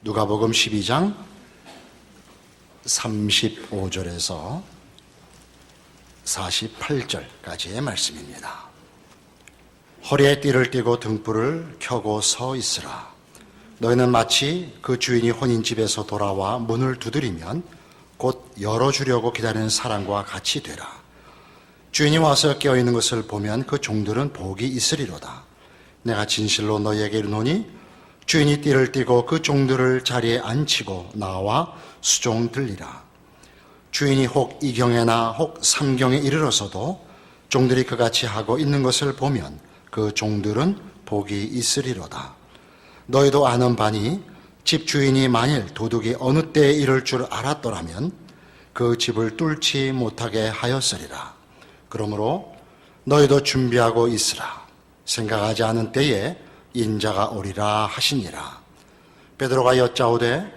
누가복음 12장 35절에서 48절까지의 말씀입니다. 허리에 띠를 띠고 등불을 켜고 서 있으라. 너희는 마치 그 주인이 혼인집에서 돌아와 문을 두드리면 곧 열어주려고 기다리는 사람과 같이 되라. 주인이 와서 깨어있는 것을 보면 그 종들은 복이 있으리로다. 내가 진실로 너희에게 이르노니 주인이 띠를 띠고 그 종들을 자리에 앉히고 나와 수종 들리라. 주인이 혹 이경에나 혹 삼경에 이르러서도 종들이 그같이 하고 있는 것을 보면 그 종들은 복이 있으리로다. 너희도 아는 바니 집 주인이 만일 도둑이 어느 때에 이를 줄 알았더라면 그 집을 뚫지 못하게 하였으리라. 그러므로 너희도 준비하고 있으라. 생각하지 않은 때에 인자가 오리라 하시니라. 베드로가 여짜오되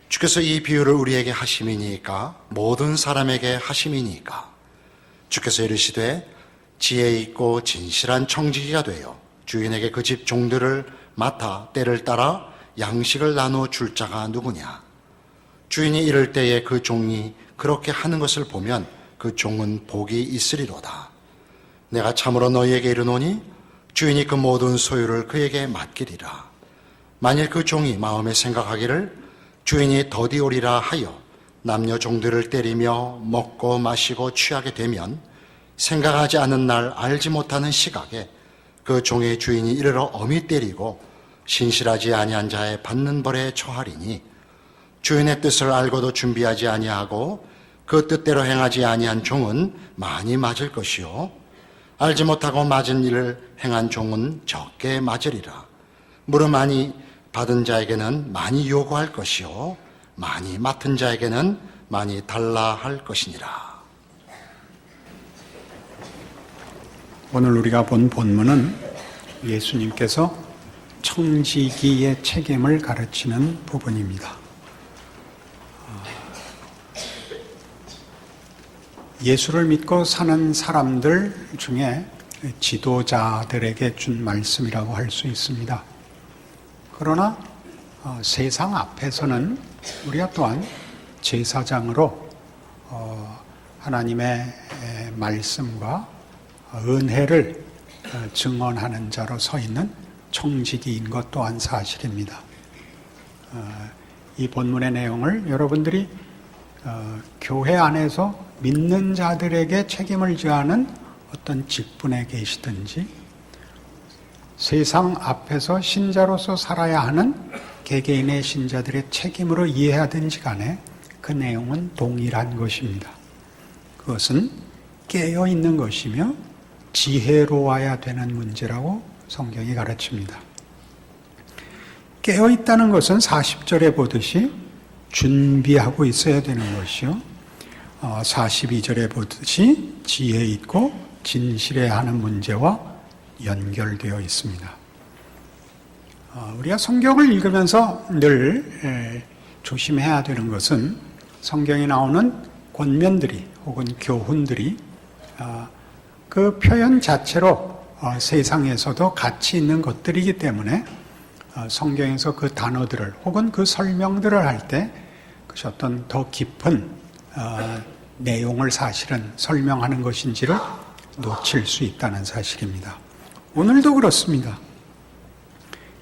주께서 이 비유를 우리에게 하심이니까 모든 사람에게 하심이니까. 주께서 이르시되 지혜 있고 진실한 청지기가 되어 주인에게 그 집 종들을 맡아 때를 따라 양식을 나누어 줄 자가 누구냐. 주인이 이를 때에 그 종이 그렇게 하는 것을 보면 그 종은 복이 있으리로다. 내가 참으로 너희에게 이르노니 주인이 그 모든 소유를 그에게 맡기리라. 만일 그 종이 마음에 생각하기를 주인이 더디 오리라 하여 남녀 종들을 때리며 먹고 마시고 취하게 되면 생각하지 않은 날 알지 못하는 시각에 그 종의 주인이 이르러 엄히 때리고 신실하지 아니한 자의 받는 벌에 처하리니 주인의 뜻을 알고도 준비하지 아니하고 그 뜻대로 행하지 아니한 종은 많이 맞을 것이요 알지 못하고 맞은 일을 행한 종은 적게 맞으리라. 물을 많이 받은 자에게는 많이 요구할 것이요 많이 맡은 자에게는 많이 달라 할 것이니라. 오늘 우리가 본 본문은 예수님께서 청지기의 책임을 가르치는 부분입니다. 예수를 믿고 사는 사람들 중에 지도자들에게 준 말씀이라고 할 수 있습니다. 그러나 세상 앞에서는 우리가 또한 제사장으로 하나님의 말씀과 은혜를 증언하는 자로 서 있는 청지기인 것 또한 사실입니다. 이 본문의 내용을 여러분들이 교회 안에서 믿는 자들에게 책임을 지하는 어떤 직분에 계시든지 세상 앞에서 신자로서 살아야 하는 개개인의 신자들의 책임으로 이해하든지 간에 그 내용은 동일한 것입니다. 그것은 깨어있는 것이며 지혜로워야 되는 문제라고 성경이 가르칩니다. 깨어있다는 것은 40절에 보듯이 준비하고 있어야 되는 것이요 42절에 보듯이 지혜 있고 진실해야 하는 문제와 연결되어 있습니다. 우리가 성경을 읽으면서 늘 조심해야 되는 것은 성경에 나오는 권면들이 혹은 교훈들이 그 표현 자체로 세상에서도 가치 있는 것들이기 때문에 성경에서 그 단어들을 혹은 그 설명들을 할 때 그것이 어떤 더 깊은 내용을 사실은 설명하는 것인지를 놓칠 수 있다는 사실입니다. 오늘도 그렇습니다.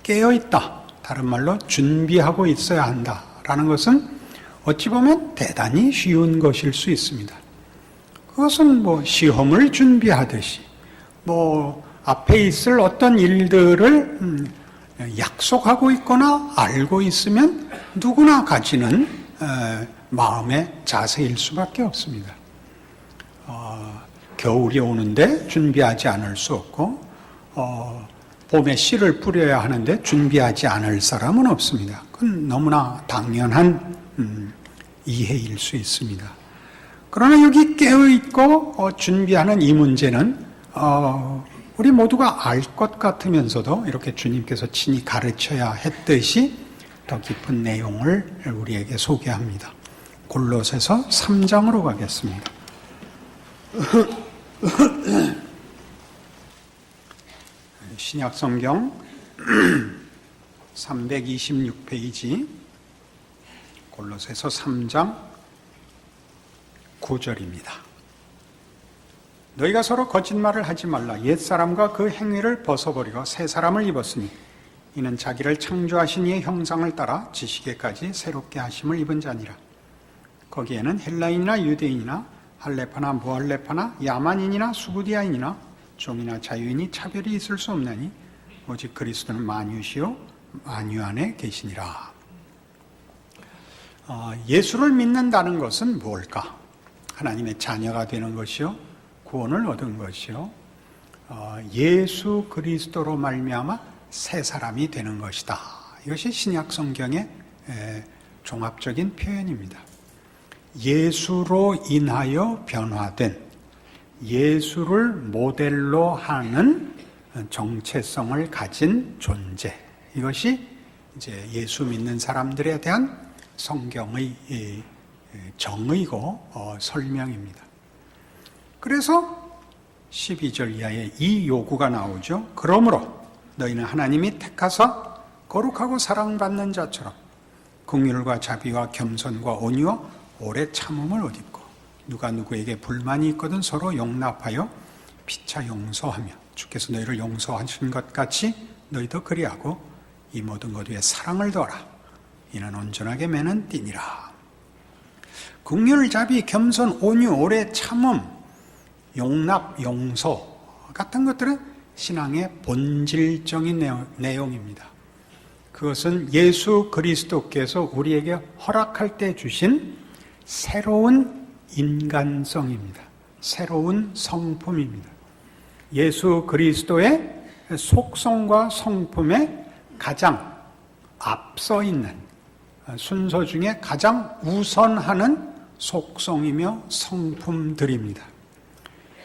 깨어있다, 다른 말로 준비하고 있어야 한다라는 것은 어찌 보면 대단히 쉬운 것일 수 있습니다. 그것은 시험을 준비하듯이 앞에 있을 어떤 일들을 약속하고 있거나 알고 있으면 누구나 가지는 마음의 자세일 수밖에 없습니다. 겨울이 오는데 준비하지 않을 수 없고 봄에 씨를 뿌려야 하는데 준비하지 않을 사람은 없습니다. 그건 너무나 당연한 이해일 수 있습니다. 그러나 여기 깨어있고 준비하는 이 문제는 우리 모두가 알 것 같으면서도 이렇게 주님께서 친히 가르쳐야 했듯이 더 깊은 내용을 우리에게 소개합니다. 골로새서 3장으로 가겠습니다. 신약성경 326페이지 골로새서 3장 9절입니다. 너희가 서로 거짓말을 하지 말라. 옛사람과 그 행위를 벗어버리고 새 사람을 입었으니 이는 자기를 창조하신 이의 형상을 따라 지식에까지 새롭게 하심을 입은 자니라. 거기에는 헬라인이나 유대인이나 할레파나 무할레파나 야만인이나 수구디아인이나 종이나 자유인이 차별이 있을 수 없나니 오직 그리스도는 만유시요 만유 안에 계시니라. 예수를 믿는다는 것은 뭘까? 하나님의 자녀가 되는 것이요, 구원을 얻은 것이요, 예수 그리스도로 말미암아 새 사람이 되는 것이다. 이것이 신약 성경의 종합적인 표현입니다. 예수로 인하여 변화된, 예수를 모델로 하는 정체성을 가진 존재. 이것이 이제 예수 믿는 사람들에 대한 성경의 정의고 설명입니다. 그래서 12절 이하에 이 요구가 나오죠. 그러므로 너희는 하나님이 택하사 거룩하고 사랑받는 자처럼 긍휼과 자비와 겸손과 온유와 오래 참음을 얻 입고 누가 누구에게 불만이 있거든 서로 용납하여 피차 용서하며 주께서 너희를 용서하신 것 같이 너희도 그리하고 이 모든 것 위에 사랑을 더하라. 이는 온전하게 매는 띠니라. 긍휼, 자비, 겸손, 온유, 오래 참음, 용납, 용서 같은 것들은 신앙의 본질적인 내용입니다. 그것은 예수 그리스도께서 우리에게 허락할 때 주신 새로운 인간성입니다. 새로운 성품입니다. 예수 그리스도의 속성과 성품에 가장 앞서 있는 순서 중에 가장 우선하는 속성이며 성품들입니다.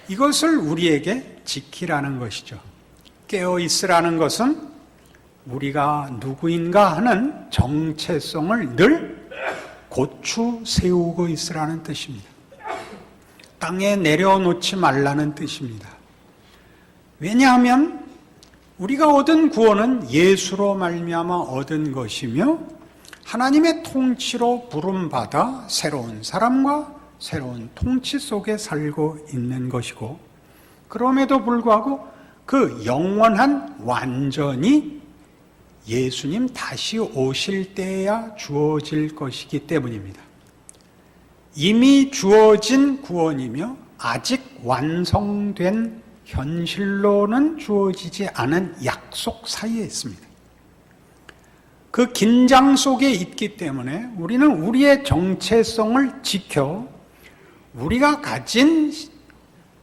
이것을 우리에게 지키라는 것이죠. 깨어있으라는 것은 우리가 누구인가 하는 정체성을 늘 고추 세우고 있으라는 뜻입니다. 땅에 내려놓지 말라는 뜻입니다. 왜냐하면 우리가 얻은 구원은 예수로 말미암아 얻은 것이며 하나님의 통치로 부름받아 새로운 사람과 새로운 통치 속에 살고 있는 것이고, 그럼에도 불구하고 그 영원한 완전이 예수님 다시 오실 때야 주어질 것이기 때문입니다. 이미 주어진 구원이며 아직 완성된 현실로는 주어지지 않은 약속 사이에 있습니다. 그 긴장 속에 있기 때문에 우리는 우리의 정체성을 지켜 우리가 가진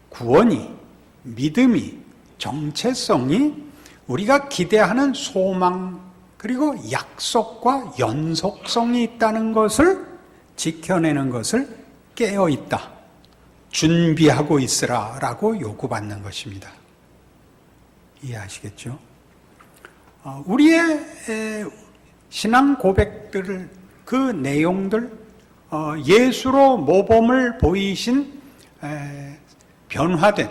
구원이, 믿음이, 정체성이 우리가 기대하는 소망 그리고 약속과 연속성이 있다는 것을 지켜내는 것을 깨어있다, 준비하고 있으라 라고 요구받는 것입니다. 이해하시겠죠? 우리의 신앙 고백들, 그 내용들, 예수로 모범을 보이신 변화된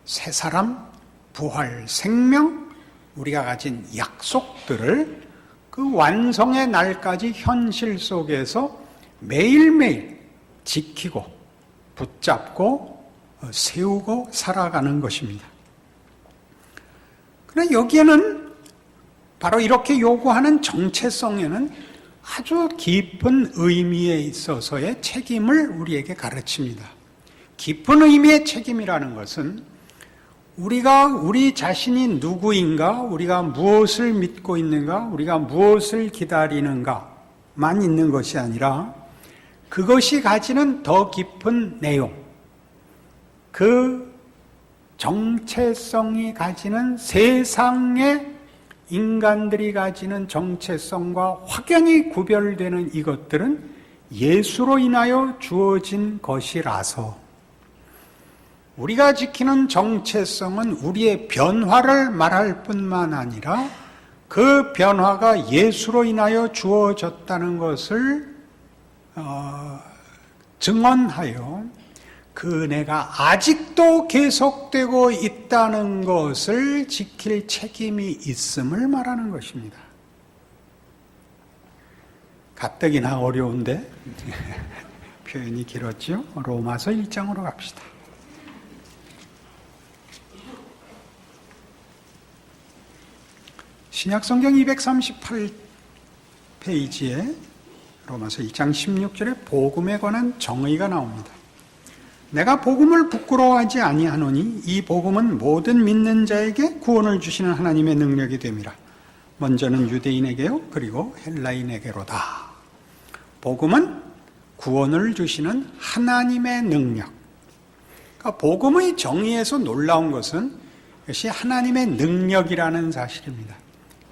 새 사람, 부활, 생명, 우리가 가진 약속들을 그 완성의 날까지 현실 속에서 매일매일 지키고 붙잡고 세우고 살아가는 것입니다. 그러나 여기에는 바로 이렇게 요구하는 정체성에는 아주 깊은 의미에 있어서의 책임을 우리에게 가르칩니다. 깊은 의미의 책임이라는 것은 우리가 우리 자신이 누구인가, 우리가 무엇을 믿고 있는가, 우리가 무엇을 기다리는가만 있는 것이 아니라 그것이 가지는 더 깊은 내용, 그 정체성이 가지는 세상의 인간들이 가지는 정체성과 확연히 구별되는 이것들은 예수로 인하여 주어진 것이라서 우리가 지키는 정체성은 우리의 변화를 말할 뿐만 아니라 그 변화가 예수로 인하여 주어졌다는 것을 증언하여 그 은혜가 아직도 계속되고 있다는 것을 지킬 책임이 있음을 말하는 것입니다. 가뜩이나 어려운데 표현이 길었죠. 로마서 1장으로 갑시다. 신약성경 238페이지에 로마서 1장 16절에 복음에 관한 정의가 나옵니다. 내가 복음을 부끄러워하지 아니하노니 이 복음은 모든 믿는 자에게 구원을 주시는 하나님의 능력이 됨이라. 먼저는 유대인에게요, 그리고 헬라인에게로다. 복음은 구원을 주시는 하나님의 능력. 그러니까 복음의 정의에서 놀라운 것은 이것이 하나님의 능력이라는 사실입니다.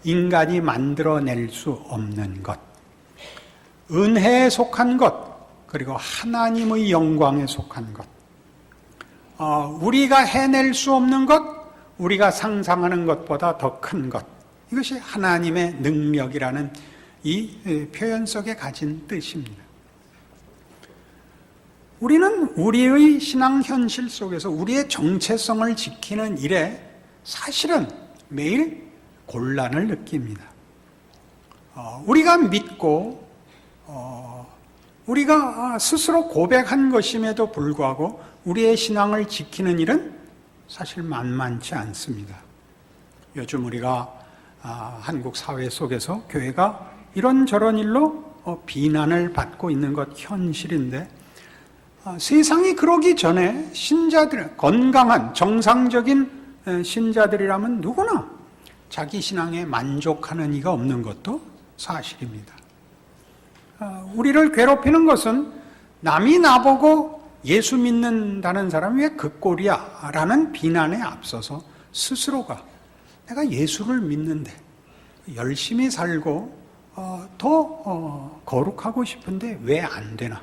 인간이 만들어낼 수 없는 것, 은혜에 속한 것, 그리고 하나님의 영광에 속한 것, 우리가 해낼 수 없는 것, 우리가 상상하는 것보다 더 큰 것, 이것이 하나님의 능력이라는 이 표현 속에 가진 뜻입니다. 우리는 우리의 신앙 현실 속에서 우리의 정체성을 지키는 일에 사실은 매일 곤란을 느낍니다. 우리가 믿고 우리가 스스로 고백한 것임에도 불구하고 우리의 신앙을 지키는 일은 사실 만만치 않습니다. 요즘 우리가 한국 사회 속에서 교회가 이런저런 일로 비난을 받고 있는 것 현실인데, 세상이 그러기 전에 신자들, 건강한 정상적인 신자들이라면 누구나 자기 신앙에 만족하는 이가 없는 것도 사실입니다. 우리를 괴롭히는 것은 남이 나보고 예수 믿는다는 사람이 왜 그 꼴이야? 라는 비난에 앞서서 스스로가 내가 예수를 믿는데 열심히 살고 더 거룩하고 싶은데 왜 안 되나?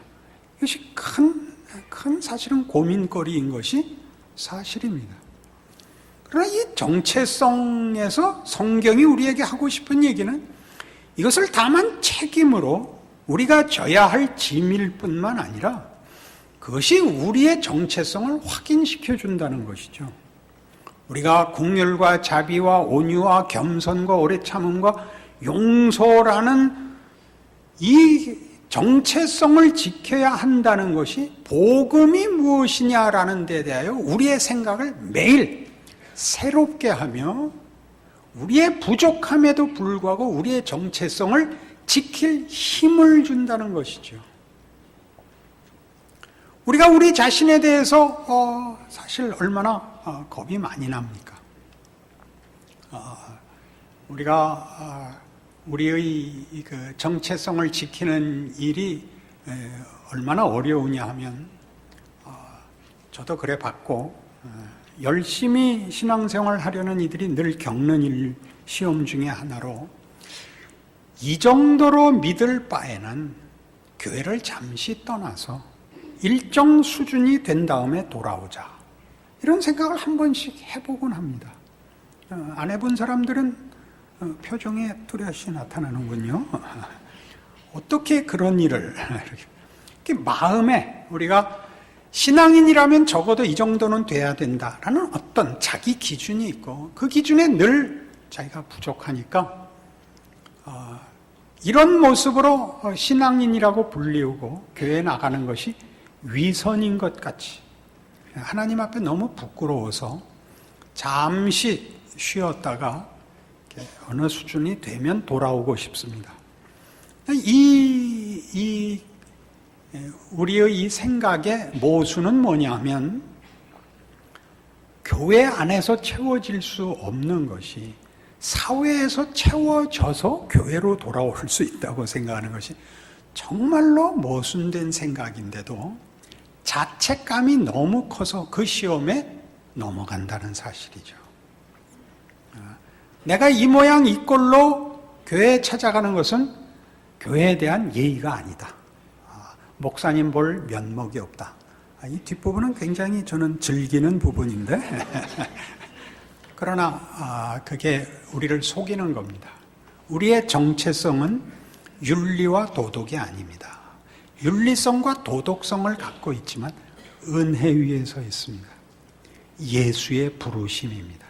이것이 큰 사실은 고민거리인 것이 사실입니다. 그러나 이 정체성에서 성경이 우리에게 하고 싶은 얘기는 이것을 다만 책임으로 우리가 져야 할 짐일 뿐만 아니라 그것이 우리의 정체성을 확인시켜 준다는 것이죠. 우리가 긍휼과 자비와 온유와 겸손과 오래 참음과 용서라는 이 정체성을 지켜야 한다는 것이 복음이 무엇이냐라는 데 대하여 우리의 생각을 매일 새롭게 하며 우리의 부족함에도 불구하고 우리의 정체성을 지킬 힘을 준다는 것이죠. 우리가 우리 자신에 대해서 사실 얼마나 겁이 많이 납니까? 우리가 우리의 그 정체성을 지키는 일이 얼마나 어려우냐 하면 저도 그래 봤고 열심히 신앙생활 하려는 이들이 늘 겪는 일 시험 중에 하나로 이 정도로 믿을 바에는 교회를 잠시 떠나서 일정 수준이 된 다음에 돌아오자, 이런 생각을 한 번씩 해보곤 합니다. 안 해본 사람들은 표정에 뚜렷이 나타나는군요. 어떻게 그런 일을 이렇게 마음에 우리가 신앙인이라면 적어도 이 정도는 돼야 된다라는 어떤 자기 기준이 있고 그 기준에 늘 자기가 부족하니까 이런 모습으로 신앙인이라고 불리우고 교회에 나가는 것이 위선인 것 같이 하나님 앞에 너무 부끄러워서 잠시 쉬었다가 어느 수준이 되면 돌아오고 싶습니다. 우리의 이 생각의 모순은 뭐냐면 교회 안에서 채워질 수 없는 것이 사회에서 채워져서 교회로 돌아올 수 있다고 생각하는 것이 정말로 모순된 생각인데도 자책감이 너무 커서 그 시험에 넘어간다는 사실이죠. 내가 이 모양 이 꼴로 교회에 찾아가는 것은 교회에 대한 예의가 아니다. 목사님 볼 면목이 없다. 이 뒷부분은 굉장히 저는 즐기는 부분인데 그러나 그게 우리를 속이는 겁니다. 우리의 정체성은 윤리와 도덕이 아닙니다. 윤리성과 도덕성을 갖고 있지만 은혜 위에 서 있습니다. 예수의 부르심입니다.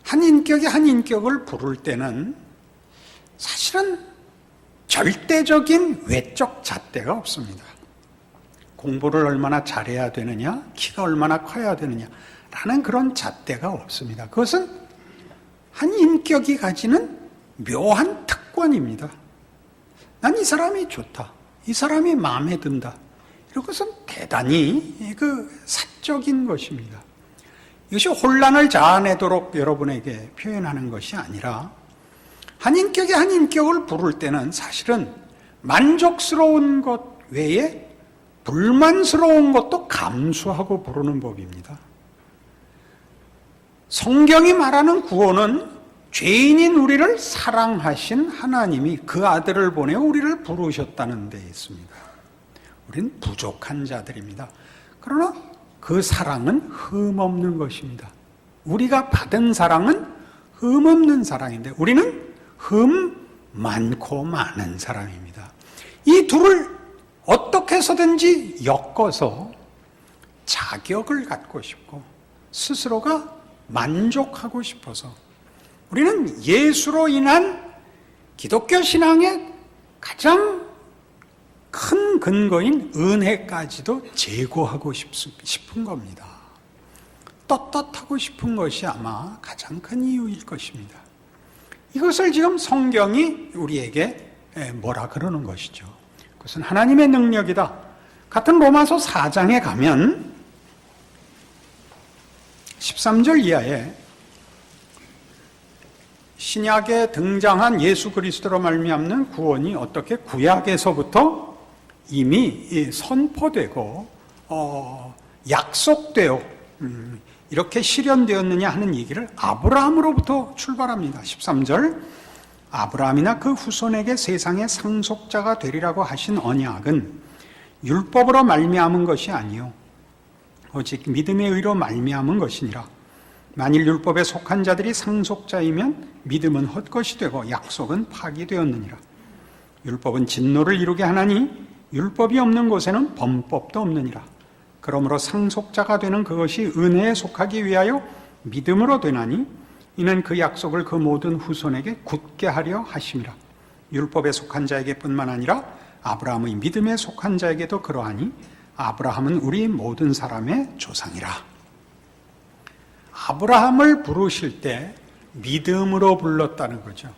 한 인격이 한 인격을 부를 때는 사실은 절대적인 외적 잣대가 없습니다. 공부를 얼마나 잘해야 되느냐, 키가 얼마나 커야 되느냐 라는 그런 잣대가 없습니다. 그것은 한 인격이 가지는 묘한 특권입니다. 난 이 사람이 좋다, 이 사람이 마음에 든다, 이런 것은 대단히 사적인 것입니다. 이것이 혼란을 자아내도록 여러분에게 표현하는 것이 아니라, 한 인격이 한 인격을 부를 때는 사실은 만족스러운 것 외에 불만스러운 것도 감수하고 부르는 법입니다. 성경이 말하는 구원은 죄인인 우리를 사랑하신 하나님이 그 아들을 보내어 우리를 부르셨다는 데 있습니다. 우리는 부족한 자들입니다. 그러나 그 사랑은 흠없는 것입니다. 우리가 받은 사랑은 흠없는 사랑인데 우리는 흠 많고 많은 사랑입니다. 이 둘을 어떻게 해서든지 엮어서 자격을 갖고 싶고 스스로가 만족하고 싶어서 우리는 예수로 인한 기독교 신앙의 가장 큰 근거인 은혜까지도 제고하고 싶은 겁니다. 떳떳하고 싶은 것이 아마 가장 큰 이유일 것입니다. 이것을 지금 성경이 우리에게 뭐라 그러는 것이죠. 그것은 하나님의 능력이다. 같은 로마서 4장에 가면 13절 이하에 신약에 등장한 예수 그리스도로 말미암는 구원이 어떻게 구약에서부터 이미 선포되고 약속되어 이렇게 실현되었느냐 하는 얘기를 아브라함으로부터 출발합니다. 13절, 아브라함이나 그 후손에게 세상의 상속자가 되리라고 하신 언약은 율법으로 말미암은 것이 아니요 오직 믿음의 의로 말미암은 것이니라. 만일 율법에 속한 자들이 상속자이면 믿음은 헛것이 되고 약속은 파기되었느니라. 율법은 진노를 이루게 하나니 율법이 없는 곳에는 범법도 없느니라. 그러므로 상속자가 되는 그것이 은혜에 속하기 위하여 믿음으로 되나니 이는 그 약속을 그 모든 후손에게 굳게 하려 하심이라. 율법에 속한 자에게뿐만 아니라 아브라함의 믿음에 속한 자에게도 그러하니 아브라함은 우리 모든 사람의 조상이라. 아브라함을 부르실 때 믿음으로 불렀다는 거죠.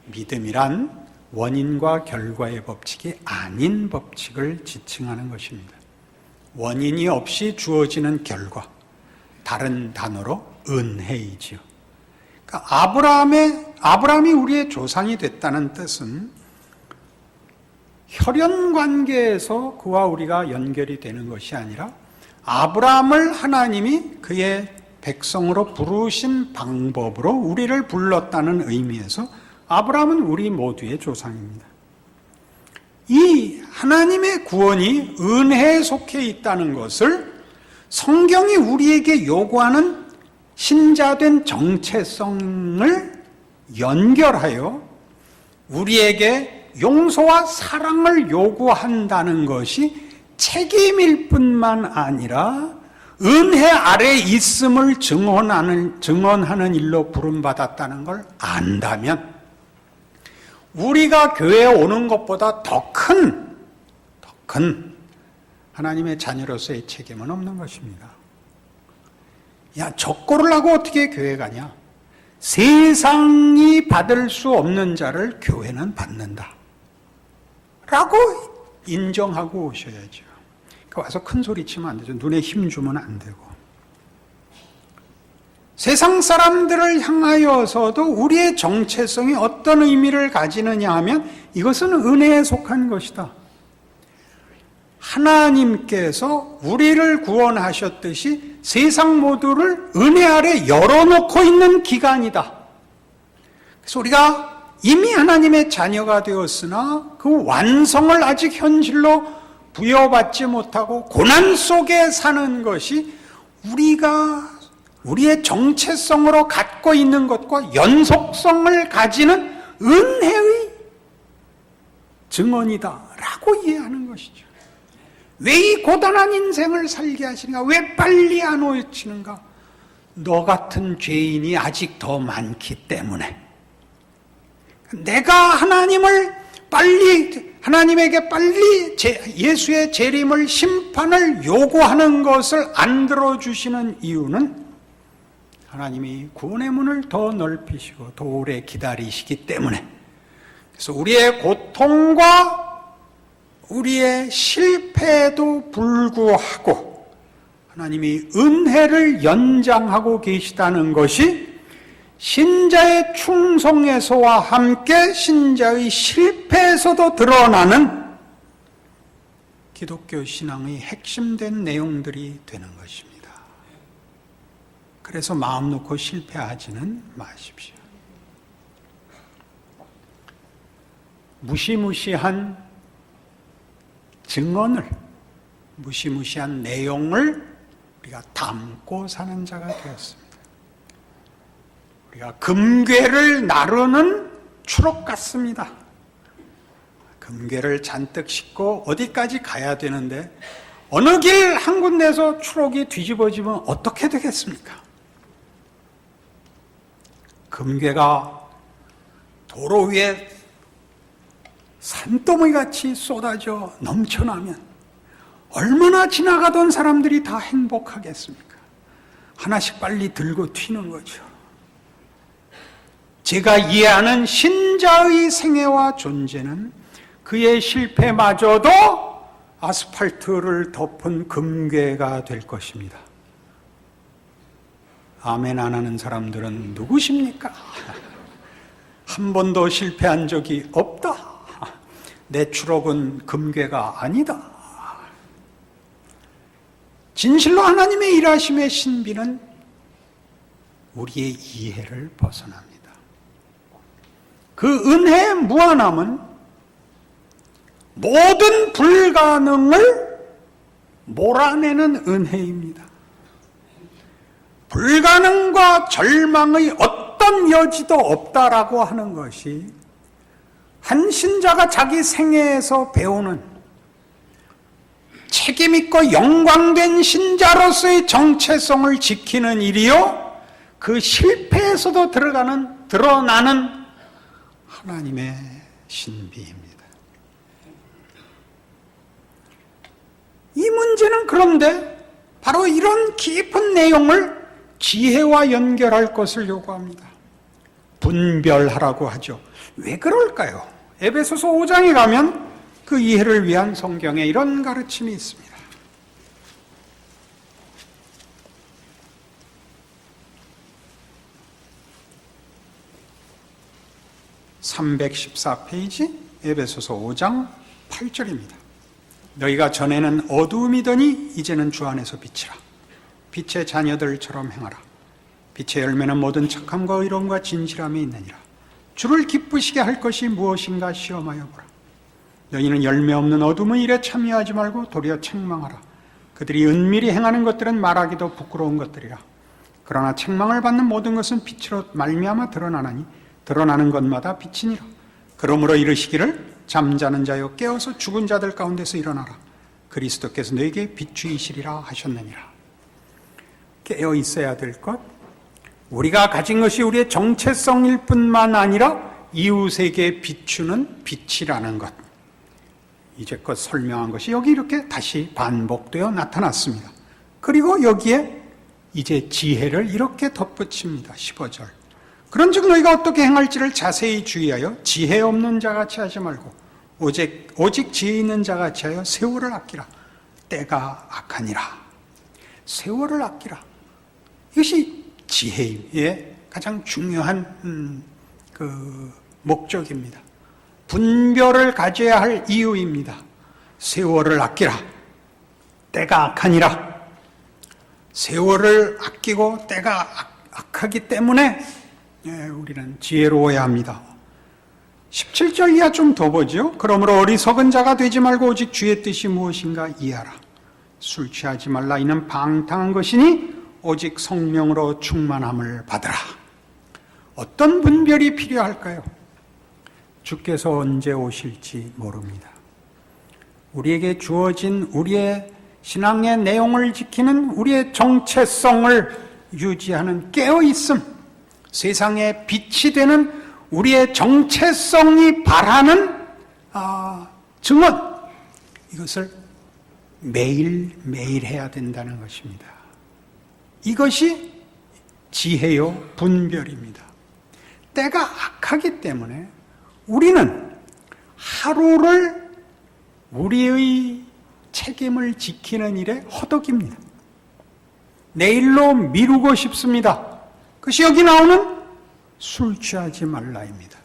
믿음이란 원인과 결과의 법칙이 아닌 법칙을 지칭하는 것입니다. 원인이 없이 주어지는 결과, 다른 단어로 은혜이지요. 그러니까 아브라함이 우리의 조상이 됐다는 뜻은 혈연 관계에서 그와 우리가 연결이 되는 것이 아니라 아브라함을 하나님이 그의 백성으로 부르신 방법으로 우리를 불렀다는 의미에서 아브라함은 우리 모두의 조상입니다. 이 하나님의 구원이 은혜에 속해 있다는 것을 성경이 우리에게 요구하는 신자된 정체성을 연결하여 우리에게 용서와 사랑을 요구한다는 것이 책임일 뿐만 아니라 은혜 아래 있음을 증언하는 일로 부름받았다는 걸 안다면 우리가 교회에 오는 것보다 더 큰 하나님의 자녀로서의 책임은 없는 것입니다. 야, 적고를 하고 어떻게 교회 가냐? 세상이 받을 수 없는 자를 교회는 받는다 라고 인정하고 오셔야죠. 와서 큰 소리 치면 안 되죠. 눈에 힘 주면 안 되고. 세상 사람들을 향하여서도 우리의 정체성이 어떤 의미를 가지느냐 하면 이것은 은혜에 속한 것이다. 하나님께서 우리를 구원하셨듯이 세상 모두를 은혜 아래 열어놓고 있는 기간이다. 그래서 우리가 이미 하나님의 자녀가 되었으나 그 완성을 아직 현실로 부여받지 못하고 고난 속에 사는 것이 우리가 우리의 정체성으로 갖고 있는 것과 연속성을 가지는 은혜의 증언이다라고 이해하는 것이죠. 왜 이 고단한 인생을 살게 하시는가? 왜 빨리 안 오시는가? 너 같은 죄인이 아직 더 많기 때문에. 내가 하나님을 하나님에게 빨리 예수의 재림을, 심판을 요구하는 것을 안 들어주시는 이유는 하나님이 구원의 문을 더 넓히시고 더 오래 기다리시기 때문에, 그래서 우리의 고통과 우리의 실패에도 불구하고 하나님이 은혜를 연장하고 계시다는 것이 신자의 충성에서와 함께 신자의 실패에서도 드러나는 기독교 신앙의 핵심된 내용들이 되는 것입니다. 그래서 마음 놓고 실패하지는 마십시오. 무시무시한 증언을, 무시무시한 내용을 우리가 담고 사는 자가 되었습니다. 우리가 금괴를 나르는 추록 같습니다. 금괴를 잔뜩 싣고 어디까지 가야 되는데 어느 길 한 군데에서 추록이 뒤집어지면 어떻게 되겠습니까? 금괴가 도로 위에 산더미같이 쏟아져 넘쳐나면 얼마나 지나가던 사람들이 다 행복하겠습니까? 하나씩 빨리 들고 튀는 거죠. 제가 이해하는 신자의 생애와 존재는 그의 실패마저도 아스팔트를 덮은 금괴가 될 것입니다. 아멘 안 하는 사람들은 누구십니까? 한 번도 실패한 적이 없다. 내 추록은 금괴가 아니다. 진실로 하나님의 일하심의 신비는 우리의 이해를 벗어납니다. 그 은혜의 무한함은 모든 불가능을 몰아내는 은혜입니다. 불가능과 절망의 어떤 여지도 없다라고 하는 것이 한 신자가 자기 생애에서 배우는 책임있고 영광된 신자로서의 정체성을 지키는 일이요, 그 실패에서도 드러나는 하나님의 신비입니다. 이 문제는 그런데 바로 이런 깊은 내용을 지혜와 연결할 것을 요구합니다. 분별하라고 하죠. 왜 그럴까요? 에베소서 5장에 가면 그 이해를 위한 성경에 이런 가르침이 있습니다. 314페이지 에베소서 5장 8절입니다. 너희가 전에는 어두움이더니 이제는 주 안에서 빛이라. 빛의 자녀들처럼 행하라. 빛의 열매는 모든 착함과 의로움과 진실함이 있느니라. 주를 기쁘시게 할 것이 무엇인가 시험하여 보라. 너희는 열매 없는 어둠의 일에 참여하지 말고 도리어 책망하라. 그들이 은밀히 행하는 것들은 말하기도 부끄러운 것들이라. 그러나 책망을 받는 모든 것은 빛으로 말미암아 드러나나니 드러나는 것마다 빛이니라. 그러므로 이르시기를 잠자는 자여 깨어서 죽은 자들 가운데서 일어나라. 그리스도께서 너에게 비추이시리라 하셨느니라. 깨어 있어야 될 것, 우리가 가진 것이 우리의 정체성일 뿐만 아니라 이웃에게 비추는 빛이라는 것, 이제껏 설명한 것이 여기 이렇게 다시 반복되어 나타났습니다. 그리고 여기에 이제 지혜를 이렇게 덧붙입니다. 15절. 그런즉 너희가 어떻게 행할지를 자세히 주의하여 지혜 없는 자같이 하지 말고 오직 지혜 있는 자같이 하여 세월을 아끼라. 때가 악하니라. 세월을 아끼라. 이것이 지혜의 가장 중요한 그 목적입니다. 분별을 가져야 할 이유입니다. 세월을 아끼라. 때가 악하니라. 세월을 아끼고 때가 악하기 때문에 우리는 지혜로워야 합니다. 17절 이하 좀 더 보죠. 그러므로 어리석은 자가 되지 말고 오직 주의 뜻이 무엇인가 이해하라. 술 취하지 말라. 이는 방탕한 것이니 오직 성령으로 충만함을 받으라. 어떤 분별이 필요할까요? 주께서 언제 오실지 모릅니다. 우리에게 주어진 우리의 신앙의 내용을 지키는 우리의 정체성을 유지하는 깨어있음, 세상의 빛이 되는 우리의 정체성이 바라는 증언, 이것을 매일매일 해야 된다는 것입니다. 이것이 지혜요 분별입니다. 때가 악하기 때문에 우리는 하루를 우리의 책임을 지키는 일에 허덕입니다. 내일로 미루고 싶습니다. 그것이 여기 나오는 술 취하지 말라입니다.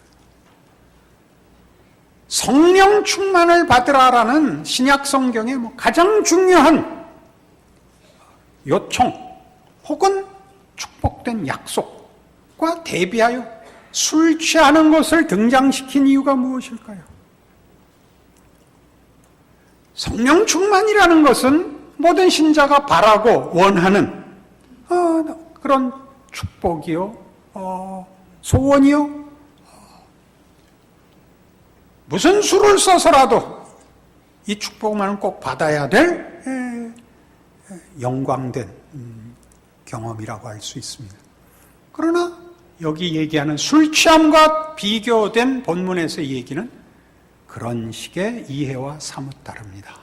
성령 충만을 받으라라는 신약 성경의 가장 중요한 요청 혹은 축복된 약속과 대비하여 술 취하는 것을 등장시킨 이유가 무엇일까요? 성령 충만이라는 것은 모든 신자가 바라고 원하는 그런 축복이요, 소원이요, 무슨 수를 써서라도 이 축복만은 꼭 받아야 될 영광된 경험이라고 할 수 있습니다. 그러나 여기 얘기하는 술 취함과 비교된 본문에서의 얘기는 그런 식의 이해와 사뭇 다릅니다.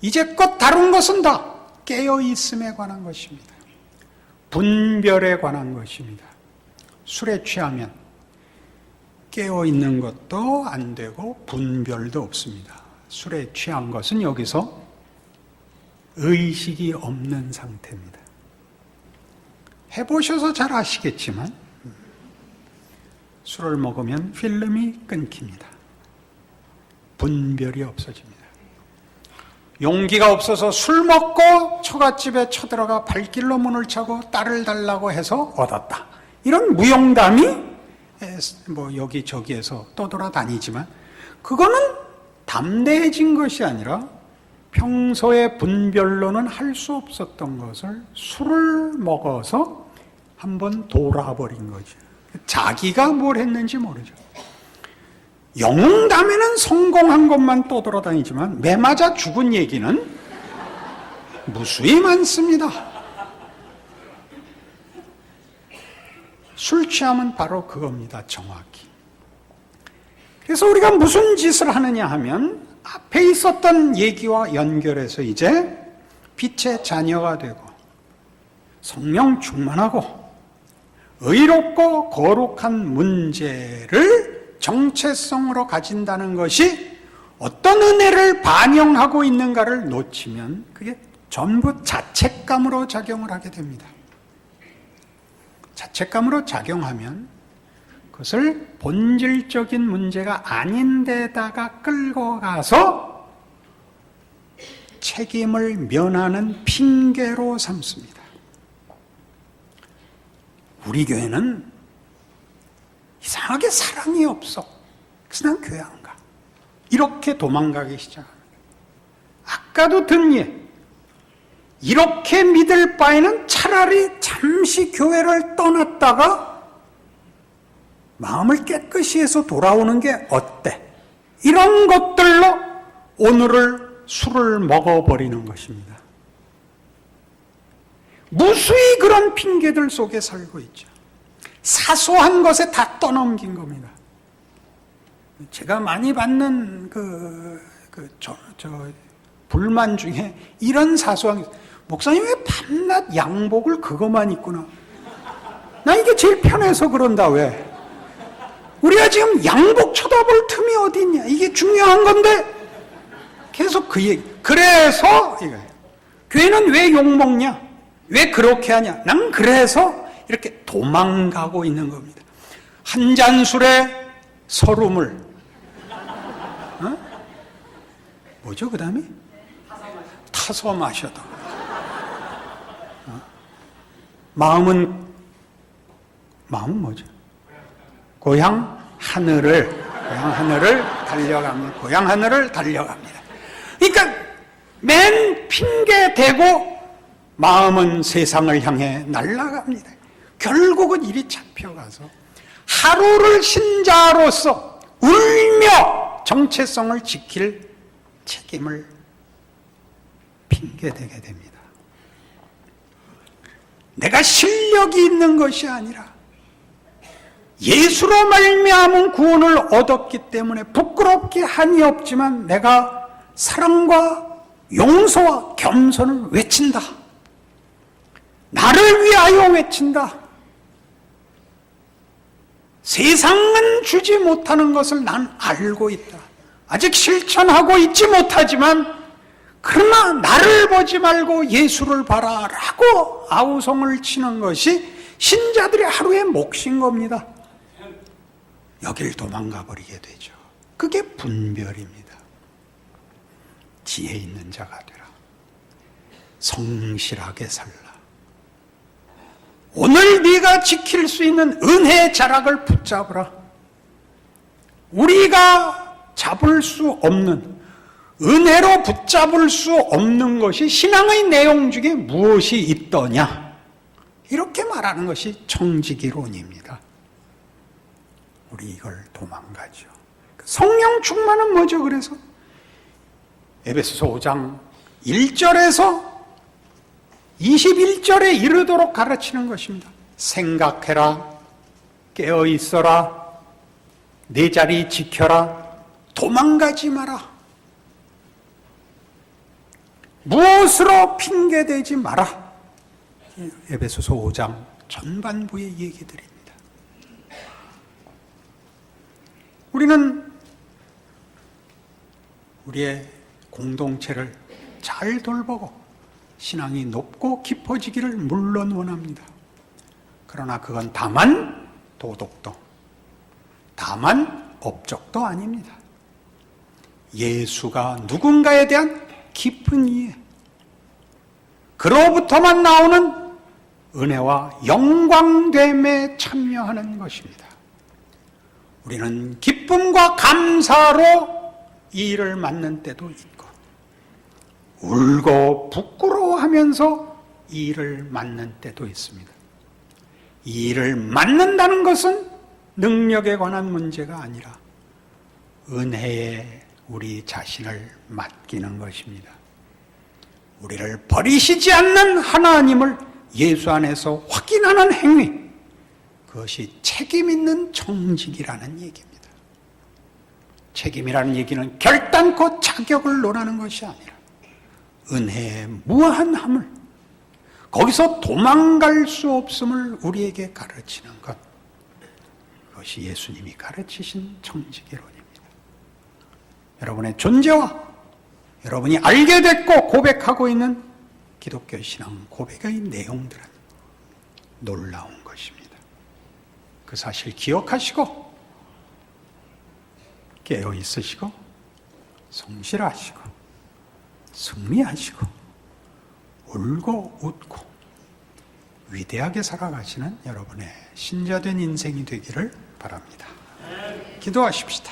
이제껏 다룬 것은 다 깨어있음에 관한 것입니다. 분별에 관한 것입니다. 술에 취하면 깨어있는 것도 안 되고 분별도 없습니다. 술에 취한 것은 여기서 의식이 없는 상태입니다. 해보셔서 잘 아시겠지만 술을 먹으면 필름이 끊깁니다. 분별이 없어집니다. 용기가 없어서 술 먹고 처갓집에 쳐들어가 발길로 문을 차고 딸을 달라고 해서 얻었다. 이런 무용담이 여기저기에서 떠돌아다니지만 그거는 담대해진 것이 아니라 평소에 분별로는 할 수 없었던 것을 술을 먹어서 한번 돌아버린 거죠. 자기가 뭘 했는지 모르죠. 영웅담에는 성공한 것만 떠돌아다니지만 매 맞아 죽은 얘기는 무수히 많습니다. 술 취함은 바로 그겁니다. 정확히. 그래서 우리가 무슨 짓을 하느냐 하면 앞에 있었던 얘기와 연결해서 이제 빛의 자녀가 되고 성령 충만하고 의롭고 거룩한 문제를 정체성으로 가진다는 것이 어떤 은혜를 반영하고 있는가를 놓치면 그게 전부 자책감으로 작용을 하게 됩니다. 자책감으로 작용하면 그것을 본질적인 문제가 아닌 데다가 끌고 가서 책임을 면하는 핑계로 삼습니다. 우리 교회는 이상하게 사랑이 없어. 그래서 난 교회 안 가. 이렇게 도망가기 시작합니다. 아까도 든 예. 이렇게 믿을 바에는 차라리 잠시 교회를 떠났다가 마음을 깨끗이 해서 돌아오는 게 어때? 이런 것들로 오늘을 술을 먹어버리는 것입니다. 무수히 그런 핑계들 속에 살고 있죠. 사소한 것에 다 떠넘긴 겁니다. 제가 많이 받는 불만 중에 이런 사소한 목사님 왜 밤낮 양복을 그것만 입구나? 나 이게 제일 편해서 그런다. 왜? 우리가 지금 양복 쳐다볼 틈이 어디 있냐? 이게 중요한 건데 계속 그 얘기. 그래서 이거예요. 교회는 왜 욕먹냐? 왜 그렇게 하냐? 난 그래서 이렇게 도망가고 있는 겁니다. 한 잔 술에 서름을 뭐죠 그 다음에? 타서 마셔도 마음은 뭐죠? 고향 하늘을 달려갑니다. 고향 하늘을 달려갑니다. 그러니까 맨 핑계 대고 마음은 세상을 향해 날아갑니다. 결국은 이리 잡혀가서 하루를 신자로서 울며 정체성을 지킬 책임을 핑계대게 됩니다. 내가 실력이 있는 것이 아니라 예수로 말미암은 구원을 얻었기 때문에 부끄럽게 한이 없지만 내가 사랑과 용서와 겸손을 외친다. 나를 위하여 외친다. 세상은 주지 못하는 것을 난 알고 있다. 아직 실천하고 있지 못하지만 그러나 나를 보지 말고 예수를 봐라라고 아우성을 치는 것이 신자들의 하루의 몫인 겁니다. 여길 도망가 버리게 되죠. 그게 분별입니다. 지혜 있는 자가 되라. 성실하게 살라. 오늘 네가 지킬 수 있는 은혜의 자락을 붙잡으라. 우리가 잡을 수 없는, 은혜로 붙잡을 수 없는 것이 신앙의 내용 중에 무엇이 있더냐? 이렇게 말하는 것이 청지기론입니다. 우리 이걸 도망가죠. 성령 충만은 뭐죠? 그래서 에베소서 5장 1절에서 21절에 이르도록 가르치는 것입니다. 생각해라, 깨어있어라, 내 자리 지켜라, 도망가지 마라. 무엇으로 핑계대지 마라. 에베소서 5장 전반부의 얘기들입니다. 우리는 우리의 공동체를 잘 돌보고 신앙이 높고 깊어지기를 물론 원합니다. 그러나 그건 다만 도덕도, 다만 업적도 아닙니다. 예수가 누군가에 대한 깊은 이해, 그로부터만 나오는 은혜와 영광됨에 참여하는 것입니다. 우리는 기쁨과 감사로 이 일을 맡는 때도 있고 울고 부끄러워하면서 이 일을 맡는 때도 있습니다. 이 일을 맡는다는 것은 능력에 관한 문제가 아니라 은혜에 우리 자신을 맡기는 것입니다. 우리를 버리시지 않는 하나님을 예수 안에서 확인하는 행위, 그것이 책임 있는 청직이라는 얘기입니다. 책임이라는 얘기는 결단코 자격을 논하는 것이 아니라 은혜의 무한함을, 거기서 도망갈 수 없음을 우리에게 가르치는 것, 그것이 예수님이 가르치신 청지기론입니다. 여러분의 존재와 여러분이 알게 됐고 고백하고 있는 기독교 신앙 고백의 내용들은 놀라운 것입니다. 그 사실 기억하시고 깨어 있으시고 성실하시고 승리하시고 울고 웃고 위대하게 살아가시는 여러분의 신자된 인생이 되기를 바랍니다. 기도하십시다.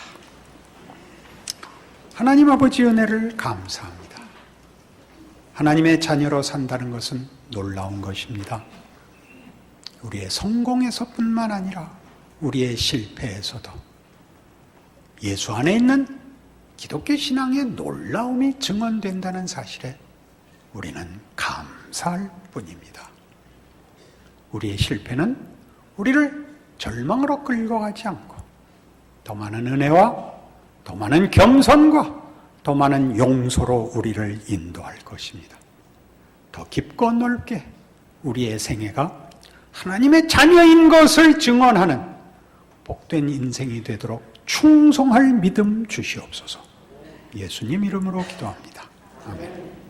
하나님 아버지 은혜를 감사합니다. 하나님의 자녀로 산다는 것은 놀라운 것입니다. 우리의 성공에서뿐만 아니라 우리의 실패에서도 예수 안에 있는 기독교 신앙의 놀라움이 증언된다는 사실에 우리는 감사할 뿐입니다. 우리의 실패는 우리를 절망으로 끌고 가지 않고 더 많은 은혜와 더 많은 겸손과 더 많은 용서로 우리를 인도할 것입니다. 더 깊고 넓게 우리의 생애가 하나님의 자녀인 것을 증언하는 복된 인생이 되도록 충성할 믿음 주시옵소서. 예수님 이름으로 기도합니다. 아멘.